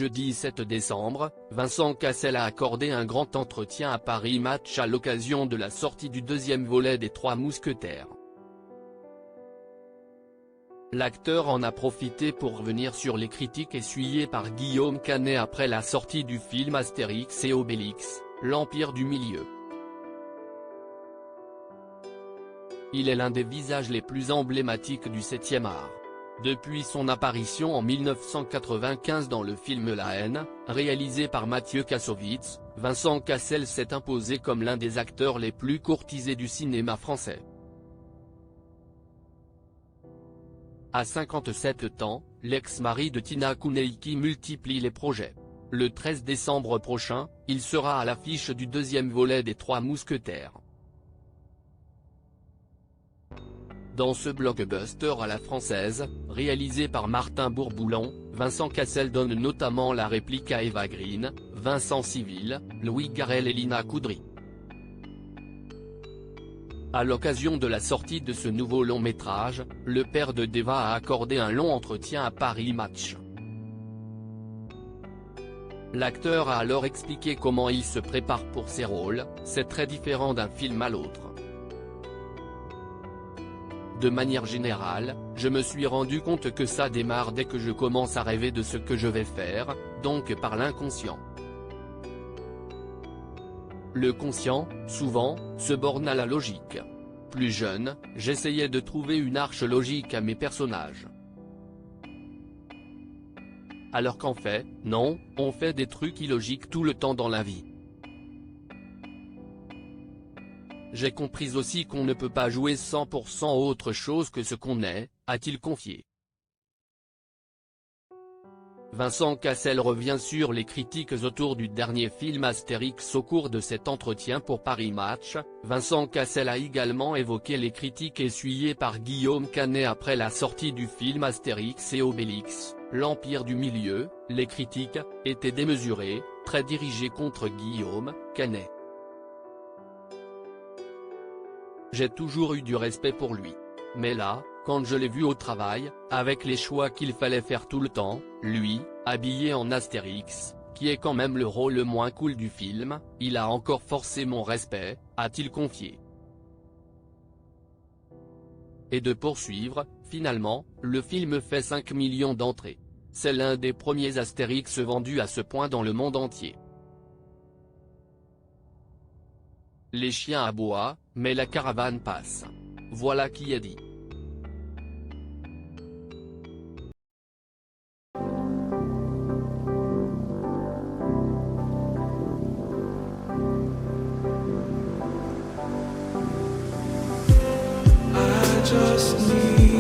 Jeudi 7 décembre, Vincent Cassel a accordé un grand entretien à Paris Match à l'occasion de la sortie du deuxième volet des Trois Mousquetaires. L'acteur en a profité pour revenir sur les critiques essuyées par Guillaume Canet après la sortie du film Astérix et Obélix, l'Empire du Milieu. Il est l'un des visages les plus emblématiques du 7e art. Depuis son apparition en 1995 dans le film La Haine, réalisé par Mathieu Kassovitz, Vincent Cassel s'est imposé comme l'un des acteurs les plus courtisés du cinéma français. À 57 ans, l'ex-mari de Tina Kuneiki multiplie les projets. Le 13 décembre prochain, il sera à l'affiche du deuxième volet des Trois Mousquetaires. Dans ce blockbuster à la française, réalisé par Martin Bourboulon, Vincent Cassel donne notamment la réplique à Eva Green, Vincent Civil, Louis Garrel et Lina Coudry. À l'occasion de la sortie de ce nouveau long métrage, le père de Deva a accordé un long entretien à Paris Match. L'acteur a alors expliqué comment il se prépare pour ses rôles, c'est très différent d'un film à l'autre. De manière générale, je me suis rendu compte que ça démarre dès que je commence à rêver de ce que je vais faire, donc par l'inconscient. Le conscient, souvent, se borne à la logique. Plus jeune, j'essayais de trouver une arche logique à mes personnages. Alors qu'en fait, non, on fait des trucs illogiques tout le temps dans la vie. J'ai compris aussi qu'on ne peut pas jouer 100% autre chose que ce qu'on est, a-t-il confié. Vincent Cassel revient sur les critiques autour du dernier film Astérix au cours de cet entretien pour Paris Match. Vincent Cassel a également évoqué les critiques essuyées par Guillaume Canet après la sortie du film Astérix et Obélix, l'Empire du Milieu. Les critiques étaient démesurées, très dirigées contre Guillaume Canet. J'ai toujours eu du respect pour lui. Mais là, quand je l'ai vu au travail, avec les choix qu'il fallait faire tout le temps, lui, habillé en Astérix, qui est quand même le rôle le moins cool du film, il a encore forcé mon respect, a-t-il confié. Et de poursuivre, finalement, le film fait 5 millions d'entrées. C'est l'un des premiers Astérix vendus à ce point dans le monde entier. Les chiens aboient, mais la caravane passe. Voilà qui est dit. I just need